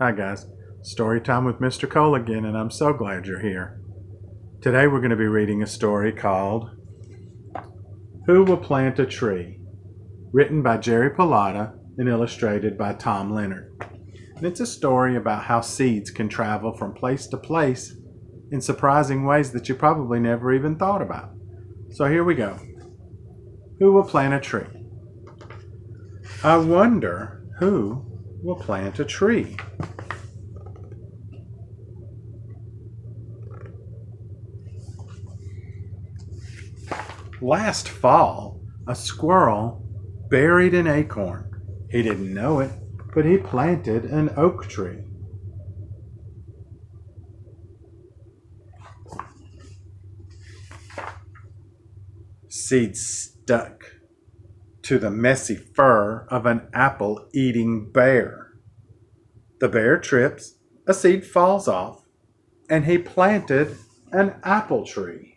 Hi guys, story time with Mr. Cole again, and I'm so glad you're here. Today we're going to be reading a story called Who Will Plant a Tree? Written by Jerry Pallota and illustrated by Tom Leonard. And it's a story about how seeds can travel from place to place in surprising ways that you probably never even thought about. So here we go. Who will plant a tree? I wonder who will plant a tree? Last fall, a squirrel buried an acorn. He didn't know it, but he planted an oak tree. Seeds stuck to the messy fur of an apple-eating bear. The bear trips, a seed falls off, and he planted an apple tree.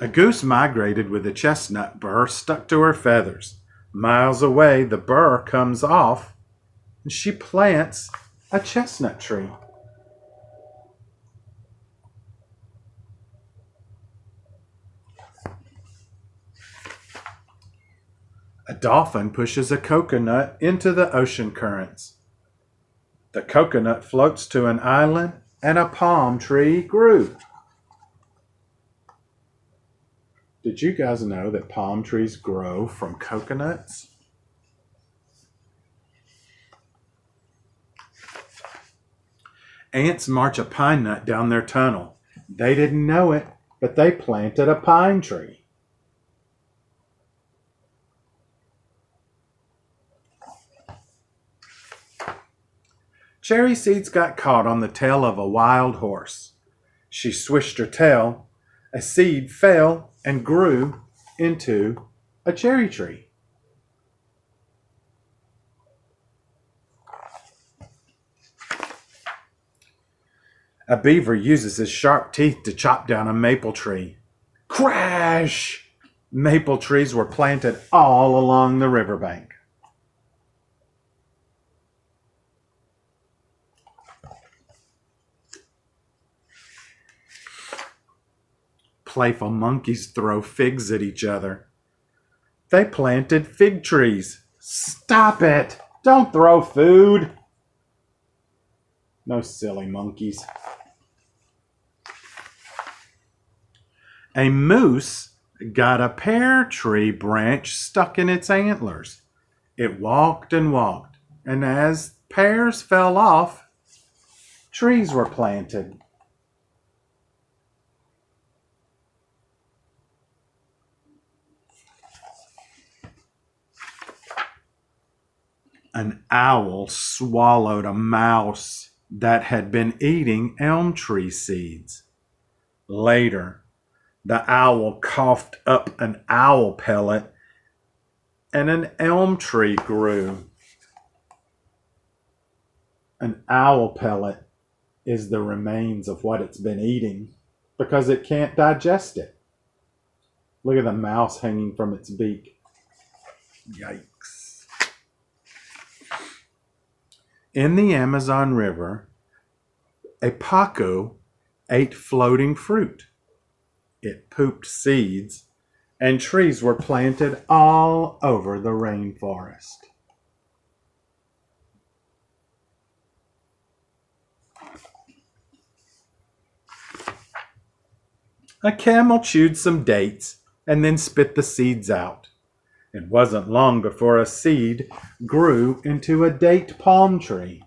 A goose migrated with a chestnut burr stuck to her feathers. Miles away, the burr comes off, and she plants a chestnut tree. A dolphin pushes a coconut into the ocean currents. The coconut floats to an island, and a palm tree grew. Did you guys know that palm trees grow from coconuts? Ants march a pine nut down their tunnel. They didn't know it, but they planted a pine tree. Cherry seeds got caught on the tail of a wild horse. She swished her tail. A seed fell and grew into a cherry tree. A beaver uses his sharp teeth to chop down a maple tree. Crash! Maple trees were planted all along the riverbank. Playful monkeys throw figs at each other. They planted fig trees. Stop it! Don't throw food! No silly monkeys. A moose got a pear tree branch stuck in its antlers. It walked and walked, and as pears fell off, trees were planted. An owl swallowed a mouse that had been eating elm tree seeds. Later, the owl coughed up an owl pellet, and an elm tree grew. An owl pellet is the remains of what it's been eating because it can't digest it. Look at the mouse hanging from its beak. Yikes. In the Amazon River, a pacu ate floating fruit. It pooped seeds, and trees were planted all over the rainforest. A camel chewed some dates and then spit the seeds out. It wasn't long before a seed grew into a date palm tree.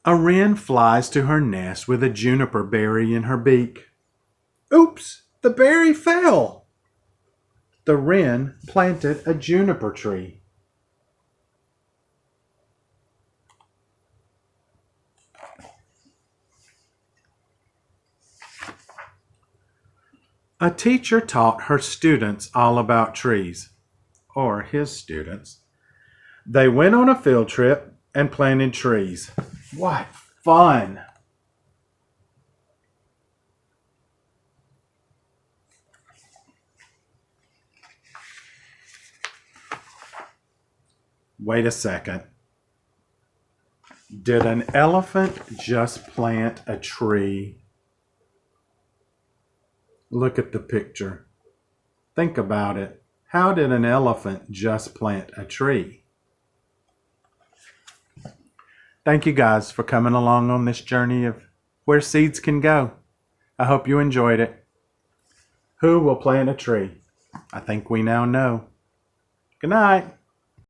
A wren flies to her nest with a juniper berry in her beak. Oops, the berry fell. The wren planted a juniper tree. A teacher taught her students all about trees, or his students. They went on a field trip and planted trees. What fun! Wait a second. Did an elephant just plant a tree? Look at the picture. Think about it. How did an elephant just plant a tree? Thank you guys for coming along on this journey of where seeds can go. I hope you enjoyed it. Who will plant a tree? I think we now know. Good night.